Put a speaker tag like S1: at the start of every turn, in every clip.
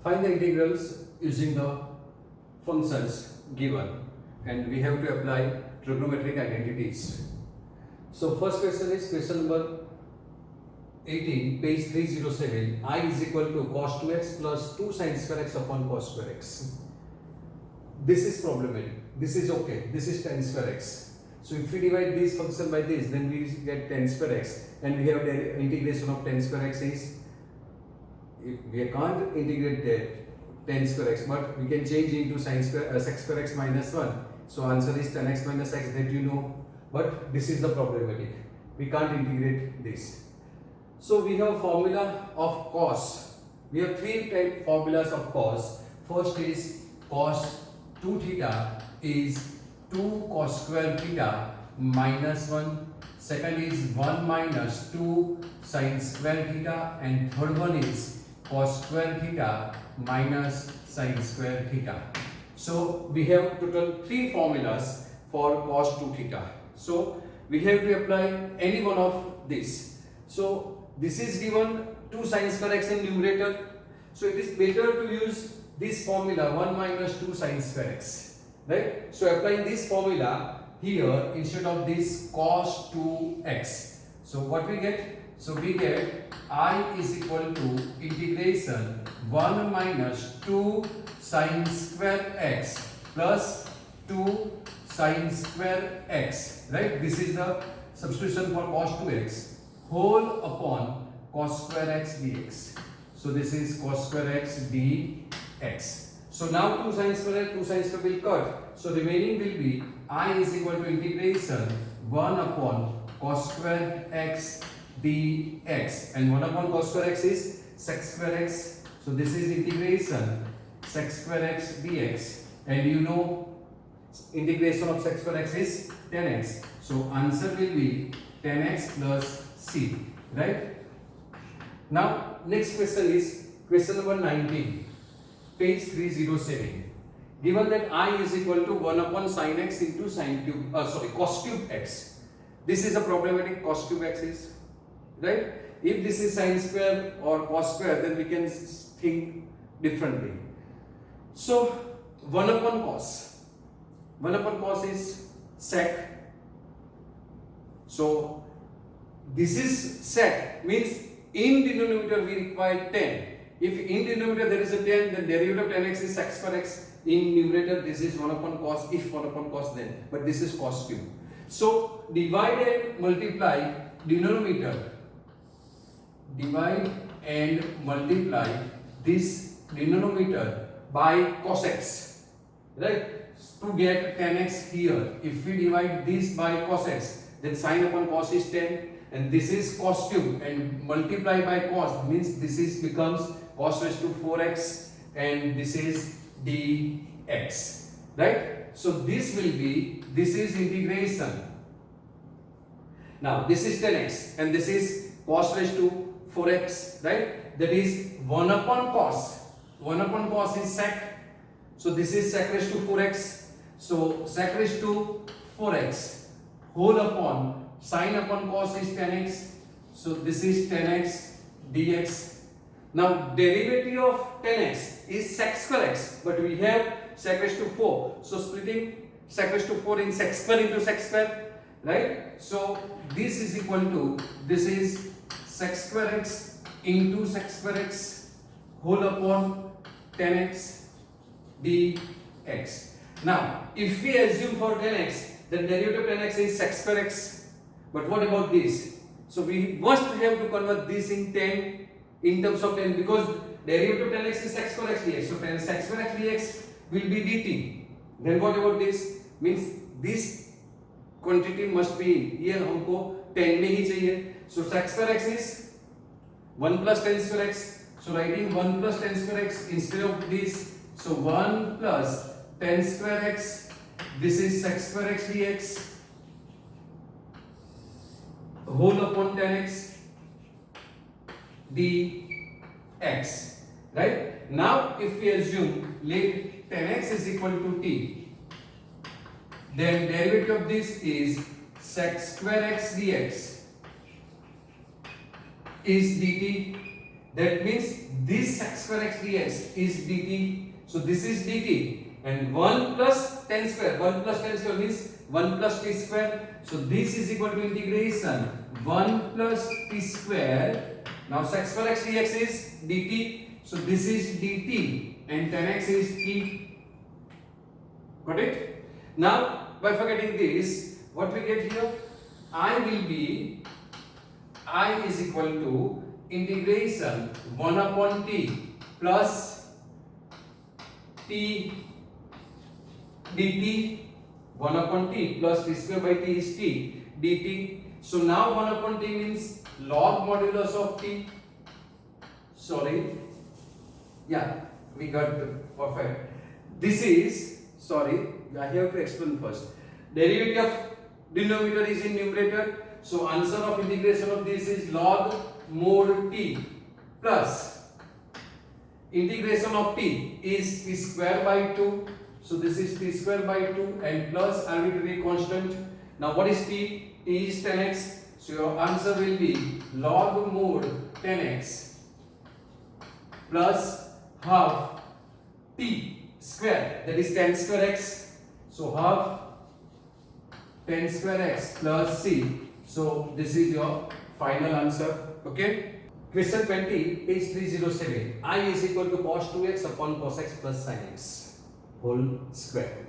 S1: Find the integrals using the functions given, and we have to apply trigonometric identities. So first question is question number 18, page 307. I is equal to cos 2x plus 2 sin square x upon cos square x. This is problematic. This is okay. This is tan square x. So if we divide this function by this, then we get tan square x, and we have the integration of tan square x is, if we can't integrate that tan square x, but we can change into sin square sec square x minus 1. So answer is tan x minus x, that you know. But this is the problematic. We can't integrate this. So we have formula of cos. We have three type formulas of cos. First is cos 2 theta is 2 cos square theta minus 1. Second is 1 minus 2 sin square theta, and third one is cos square theta minus sin square theta. So we have total three formulas for cos 2 theta. So we have to apply any one of this. So this is given 2 sin square x in numerator. So it is better to use this formula 1 minus 2 sin square x, right? So applying this formula here instead of this cos 2x. So what we get? So we get I is equal to integration 1 minus 2 sin square x plus 2 sin square x, right? This is the substitution for cos 2x whole upon cos square x dx. So this is cos square x dx. So now 2 sin square will cut. So remaining will be I is equal to integration 1 upon cos square x dx, and 1 upon cos square x is sec square x. So this is integration sec square x dx, and you know integration of sec square x is 10x. So answer will be 10x plus c, right? Now next question is question number 19, page 307. Given that I is equal to 1 upon sin x into cos cube x. This is a problematic. Cos cube x is, right? If this is sin square or cos square, then we can think differently. So 1 upon cos is sec. So this is sec, means in denominator we require 10. If in denominator there is a 10, then derivative of 10x is sec square x. In numerator this is 1 upon cos, if 1 upon cos then, but this is cos cube. So divide and multiply denominator. Divide and multiply this denominator by cos x, right? To get 10x here, if we divide this by cos x, then sin upon cos is 10, and this is cos cube, and multiply by cos means this is becomes cos raised to 4x, and this is dx, right? So this will be, this is integration. Now this is 10x and this is cos raised to 4x, right? That is 1 upon cos. 1 upon cos is sec. So this is sec raised to 4x. So sec raised to 4x whole upon sin upon cos is 10x. So this is 10x dx. Now derivative of 10x is sec square x, but we have sec raised to 4. So splitting sec raised to 4 in sec square into sec square, right? So this is equal to, this is sec square x into sec square x whole upon 10x dx. Now if we assume for 10x, then derivative of 10x is sec square x. But what about this? So we must have to convert this in 10 in terms of 10, because derivative of 10x is sec square x dx. So 10 sec square x dx will be dt. Then what about this? Means this quantity must be, ये हमको 10 में ही चाहिए. So sec square x is 1 plus tan square x. So writing 1 plus tan square x instead of this. So 1 plus tan square x. This is sec square x dx whole upon 10x dx, right? Now if we assume let 10x is equal to t, then derivative of this is sec square x dx is dt. That means this sec square x dx is dt. So this is dt, and 1 plus tan square, 1 plus tan square means 1 plus t square. So this is equal to integration 1 plus t square. Now sec square x dx is dt. So this is dt and tan x is t. Got it? Now by forgetting this, what we get here? I will be, I is equal to integration 1 upon t plus t dt, 1 upon t plus t square by t is t dt. So now 1 upon t means log modulus of t. Sorry, yeah, we got perfect. This is, sorry, I have to explain first. Derivative of denominator is in numerator, so answer of integration of this is log mod t plus integration of t is t square by 2. So this is t square by 2 and plus arbitrary constant. Now what is t? T is tan x. So your answer will be log mod tan x plus half t square, that is tan square x. So half tan square x plus c. So this is your final answer. Okay. Question 20, page 307. I is equal to cos 2x upon cos x plus sin x whole square.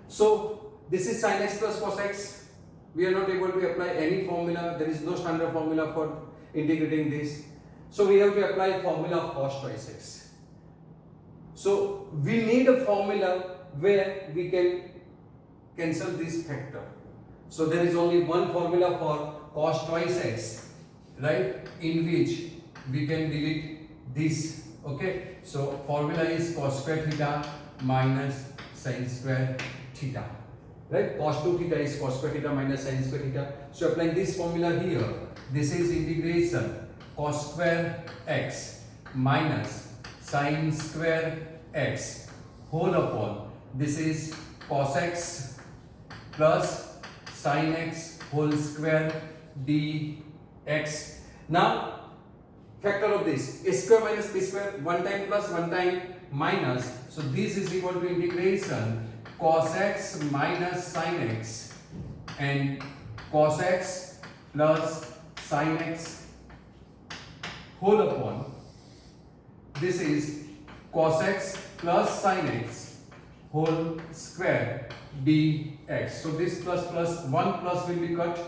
S1: So this is sin x plus cos x. We are not able to apply any formula. There is no standard formula for integrating this. So we have to apply formula of cos twice x. So we need a formula where we can cancel this factor. So there is only one formula for cos twice x, right, in which we can delete this. Okay, so formula is cos square theta minus sin square theta, right? Cos 2 theta is cos square theta minus sin square theta. So applying this formula here, this is integration cos square x minus sin square x whole upon, this is cos x plus sin x whole square dx. Now factor of this, a square minus b square, one time plus one time minus. So this is equal to integration cos x minus sin x and cos x plus sin x whole upon, this is cos x plus sin x whole square dx. So this plus plus 1 plus will be cut.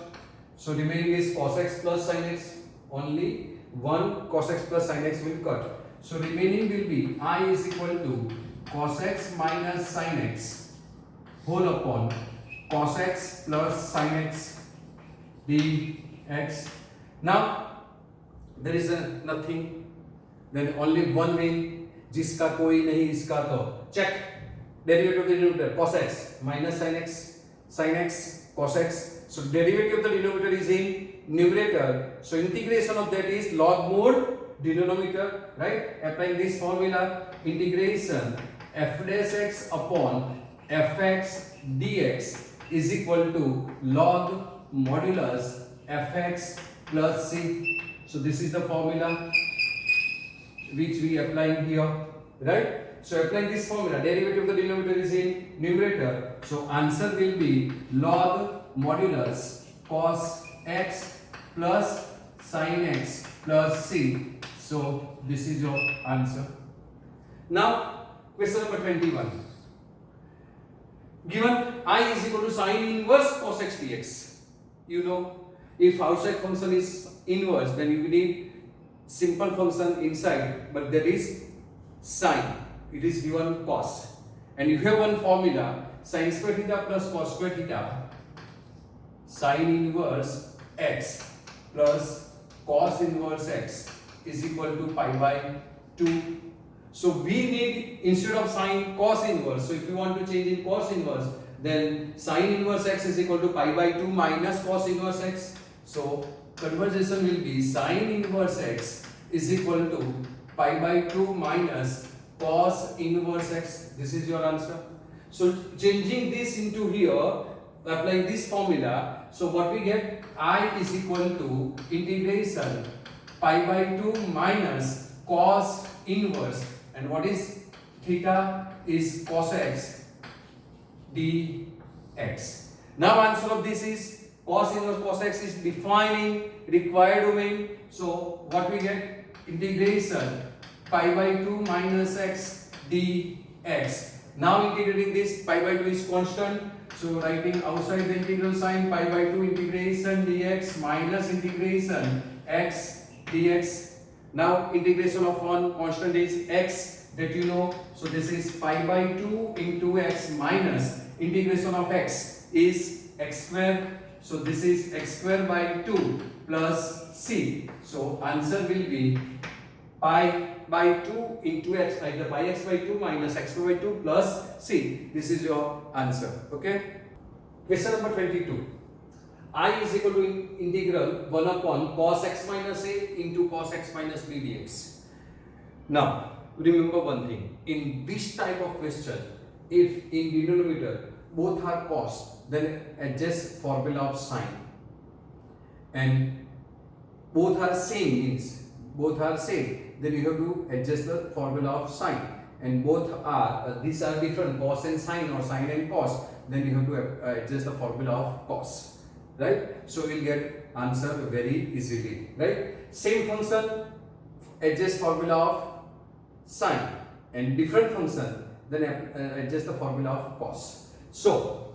S1: So remaining is cos x plus sin x. Only 1 cos x plus sin x will cut. So remaining will be I is equal to cos x minus sin x whole upon cos x plus sin x dx. Now there is nothing, then only one way, जिसका कोई नहीं इसका तो check. Derivative of the denominator cos x minus sin x cos x. So derivative of the denominator is in numerator. So integration of that is log mod denominator, right? Applying this formula, integration f dash x upon fx dx is equal to log modulus fx plus c. So this is the formula which we applying here, right? So applying this formula, derivative of the denominator is in numerator. So answer will be log modulus cos x plus sin x plus c. So this is your answer. Now question number 21. Given I is equal to sin inverse cos x dx. You know, if outside function is inverse, then you need simple function inside, but that is sine. It is given cos, and if you have one formula sin square theta plus cos square theta, sin inverse x plus cos inverse x is equal to pi by 2. So we need, instead of sin, cos inverse. So if you want to change in cos inverse, then sin inverse x is equal to pi by 2 minus cos inverse x. So conversion will be sin inverse x is equal to pi by 2 minus cos inverse x. This is your answer. So changing this into here, applying this formula, so what we get, I is equal to integration pi by 2 minus cos inverse, and what is theta is cos x dx. Now answer of this is cos inverse cos x is defining required domain. So what we get? Integration pi by 2 minus x dx. Now integrating this, pi by 2 is constant, so writing outside the integral sign, pi by 2 integration dx minus integration x dx. Now integration of one constant is x, that you know, so this is pi by 2 into x minus integration of x is x square, so this is x square by 2 plus c. So answer will be pi by 2 into x, either pi x by 2 minus x by 2 plus c. This is your answer. Okay. Question number 22. I is equal to integral 1 upon cos x minus a into cos x minus b dx. Now remember one thing, in this type of question, if in denominator both are cos, then adjust formula of sine, and both are same, means both are same, then you have to adjust the formula of sine, and both are these are different, cos and sine or sine and cos, then you have to adjust the formula of cos, right? So we'll get answer very easily, right? Same function, adjust formula of sine, and different function, then adjust the formula of cos. So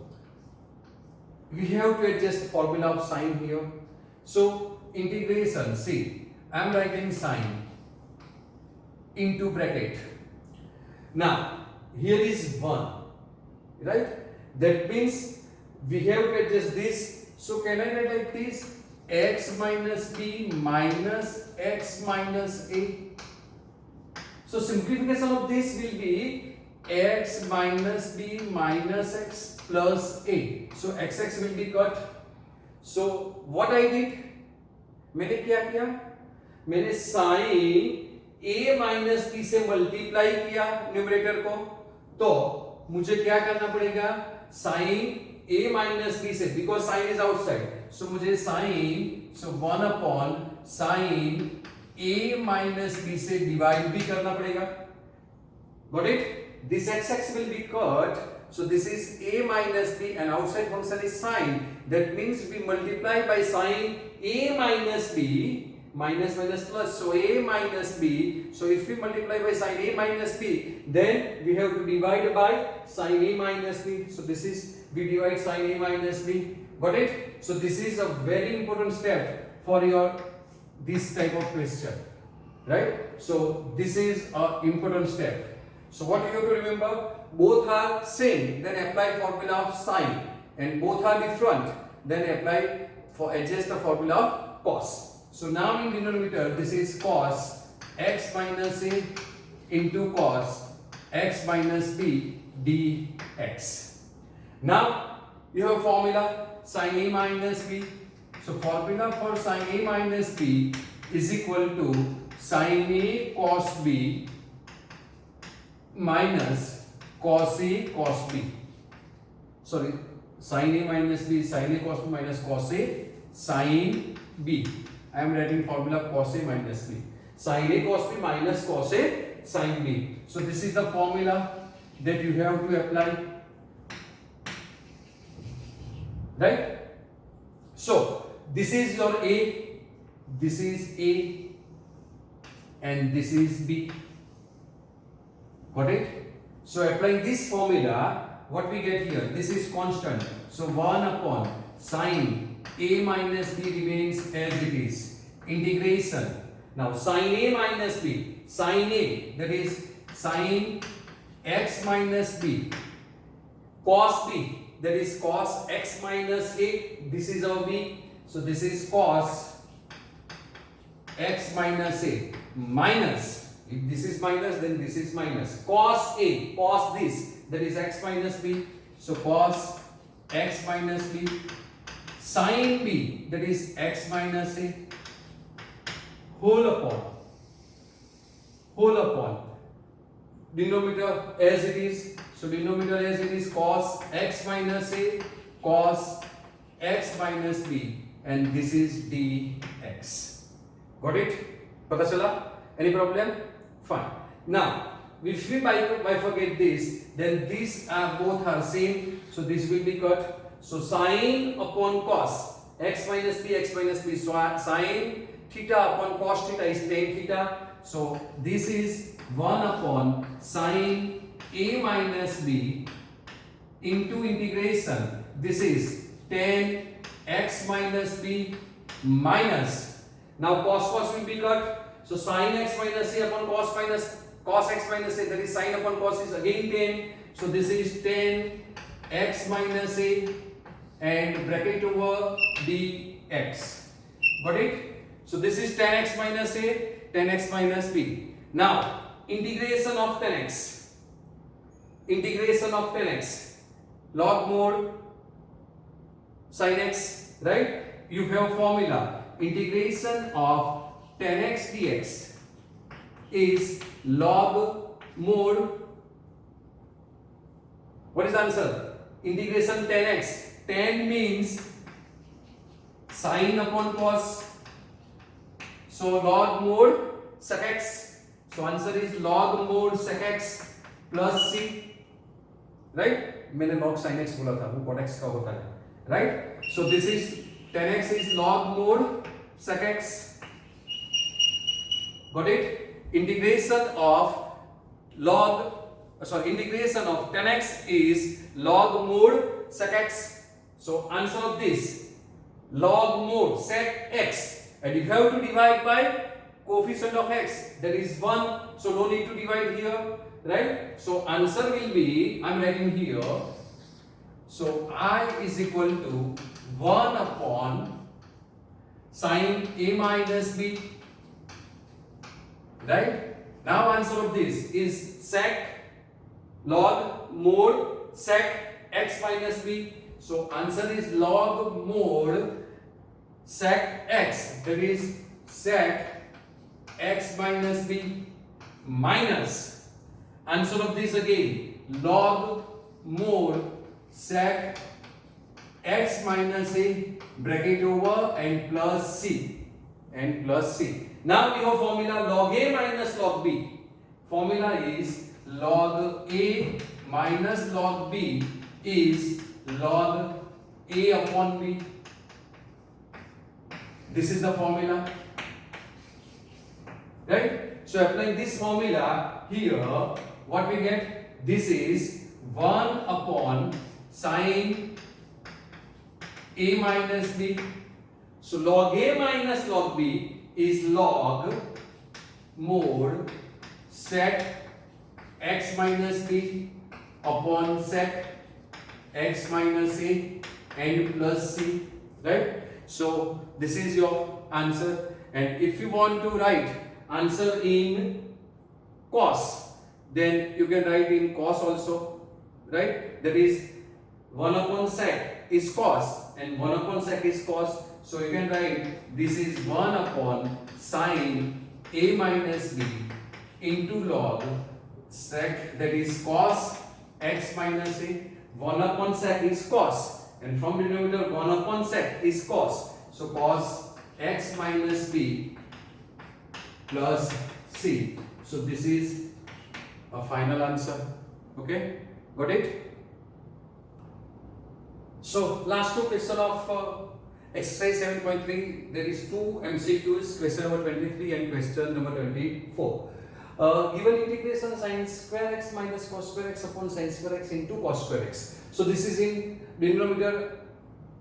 S1: we have to adjust the formula of sine here. So integration, see, I am writing sine into bracket. Now here is 1, right? That means we have to adjust this. So can I write like this? X minus b minus x minus a. So simplification of this will be x minus b minus x plus a. So x will be cut. So what I did, मैंने क्या किया? मैंने sin a minus b से multiply किया numerator को, तो मुझे क्या करना पड़ेगा? sin a माइनस b से, बिकॉज sin इज आउटसाइड, सो मुझे sin, so 1 upon sin a minus b से डिवाइड भी करना पड़ेगा. Got it? This x will be cut, so this is a minus b, and outside function is sine. That means we multiply by sine a minus b, minus minus plus, so a minus b. So if we multiply by sine a minus b, then we have to divide by sine a minus b. So this is, we divide sine a minus b. Got it? So this is a very important step for your this type of question, right? So this is a important step. So what you have to remember, both are same, then apply formula of sine, and both are different, then apply for adjust the formula of cos. So now in denominator this is cos x minus a into cos x minus b dx. Now you have formula sin a minus b. So formula for sin a minus b is equal to sin a cos b minus cos a cos b. Sorry, sin a minus b, sin a cos b minus cos a sin b. I am writing formula cos a minus b. Sin a cos b minus cos a sin b. So this is the formula that you have to apply, right? So this is your a, this is a, and this is b. Got it? So applying this formula, what we get here? This is constant. So 1 upon sin a minus b remains as it is. Integration. Now sin a minus b, sin a, that is sin x minus b, cos b, that is cos x minus a. This is our b. So this is cos x minus a minus. If this is minus, then this is minus. Cos a, cos this, that is x minus b. So cos x minus b, sin b, that is x minus a, whole upon denominator as it is. So denominator as it is cos x minus a, cos x minus b, and this is dx. Got it? पता चला? Any problem? Fine. Now, if we bifurcate this, then these are both are same. So this will be cut. So sine upon cos x minus b. So sine theta upon cos theta is tan theta. So this is 1 upon sine a minus b into integration. This is tan x minus b minus. Now cos will be cut. So sine x minus a upon cos x minus a, that is sine upon cos is again tan. So this is tan x minus a and bracket over dx. Got it? So this is tan x minus a, tan x minus b. Now integration of tan x. Log mod sin x, right? You have formula. Integration of tan x dx is log mod. What is the answer? Integration tan x. Tan means sine upon cos. So log mod sec x. So answer is log mod sec x plus c. Right? मैंने log sin x बोला था, वो cot x का होता है. Right? So this is tan x is log mod sec x. Got it? Integration of tan x is log mod sec x. So answer of this log mod sec x, and you have to divide by coefficient of x, that is 1. So no need to divide here, right? So answer will be, I am writing here. So I is equal to 1 upon sine a minus b. Right? Now answer of this is sec log mod sec x minus b. So answer is log mod sec x, that is sec x minus b minus answer of this again log mod sec x minus a bracket over and plus c. Now we have formula log a minus log b. Formula is log a minus log b is log a upon b. This is the formula, right? So applying this formula here, what we get? This is 1 upon sine a minus b. So log a minus log b is log mod sec x minus b upon sec x minus a and plus c, right? So this is your answer, and if you want to write answer in cos, then you can write in cos also, right? That is 1 upon sec is cos and 1 upon sec is cos. So you can write this is 1 upon sine a minus b into log sec, that is cos x minus a. 1 upon sec is cos, and from denominator 1 upon sec is cos. So cos x minus b plus c. So this is a final answer. Okay, got it? So last two question of exercise 7.3. There is two MCQs, question number 23 and question number 24. Given integration sin square x minus cos square x upon sin square x into cos square x. So this is in denominator.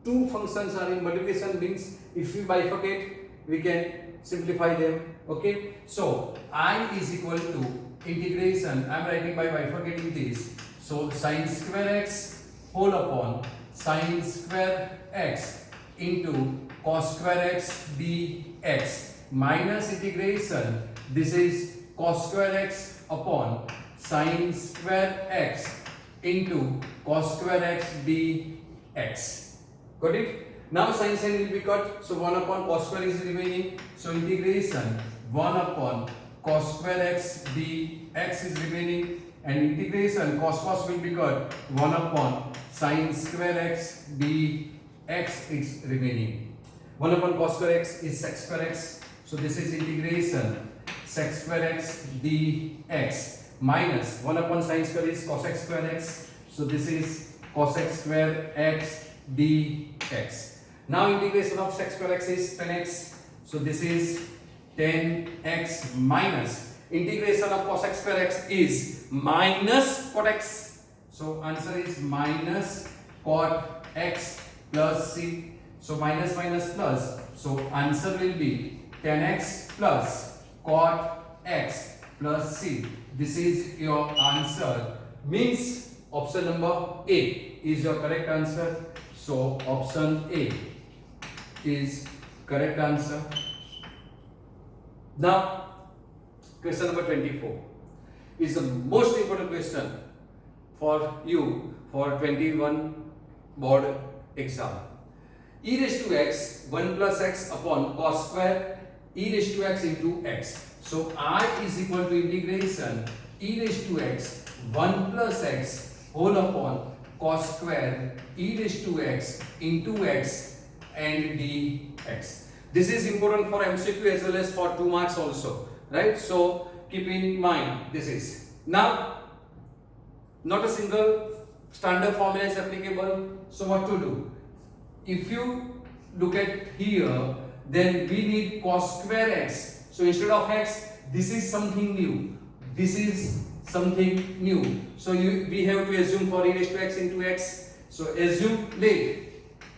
S1: Two functions are in multiplication, means if we bifurcate we can simplify them. Okay, so I is equal to integration, I am writing by bifurcating this. So sin square x whole upon sin square x into cos square x dx minus integration, this is cos square x upon sin square x into cos square x dx. Got it? Now sin will be cut, so 1 upon cos square is remaining. So integration 1 upon cos square x dx is remaining, and integration cos will be cut, 1 upon sin square x dx is remaining. 1 upon cos square x is sec square x. So this is integration sec square x dx minus 1 upon sin square is cosec square x. So this is cosec square x dx. Now integration of sec square x is 10x. So this is 10x minus integration of cosec square x is minus cot x. So answer is minus cot x plus c. So minus minus plus. So answer will be 10x plus cot x plus c. This is your answer. Means option number A is your correct answer. So option A is correct answer. Now question number 24 is the most important question for you for 21 board exam. E raised to x 1 plus x upon cos square e raised to x into x. So I is equal to integration e raised to x 1 plus x whole upon cos square e raised to x into x and dx. This is important for MCQ as well as for 2 marks also, right? So keep in mind this is. Now not a single standard formula is applicable. So what to do? If you look at here, then we need cos square x. So instead of x, this is something new. This is something new. So we have to assume for e raised to x into x. So assume let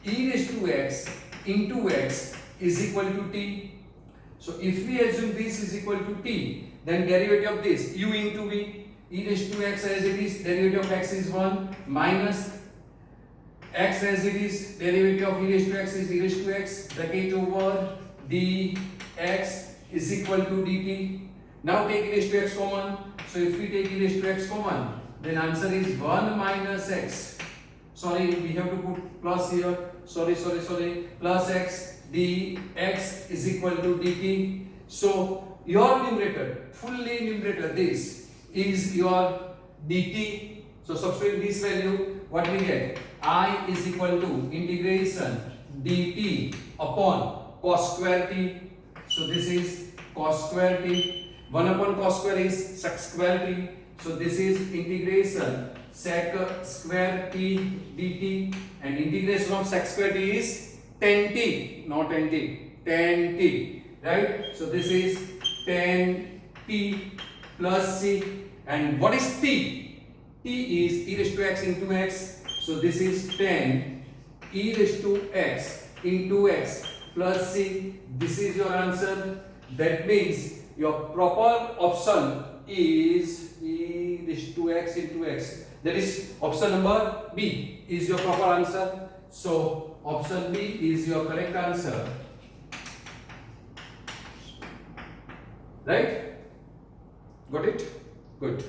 S1: e raised to x into x is equal to t. So if we assume this is equal to t, then derivative of this u into v, e raised to x as it is, derivative of x is 1 minus x as it is, derivative of e raised to x is e raised to x, bracket over dx is equal to dt. Now take e raised to x common. So if we take e raised to x common, then answer is 1 minus x. Sorry, we have to put plus here. Sorry. Plus x dx is equal to dt. So your numerator, fully numerator, this is your dt. So substitute this value, what we get? I is equal to integration dt upon cos square t. So this is cos square t. 1 upon cos square is sec square t. So this is integration sec square t dt, and integration of sec square t is 10t, not 10t, 10t, right? So this is 10t plus c. And what is t? T is e raised to x into x. So this is 10 e raised to x into x plus c. This is your answer. That means your proper option is e raised to x into x. That is option number B is your proper answer. So option B is your correct answer. Right? Got it? Good.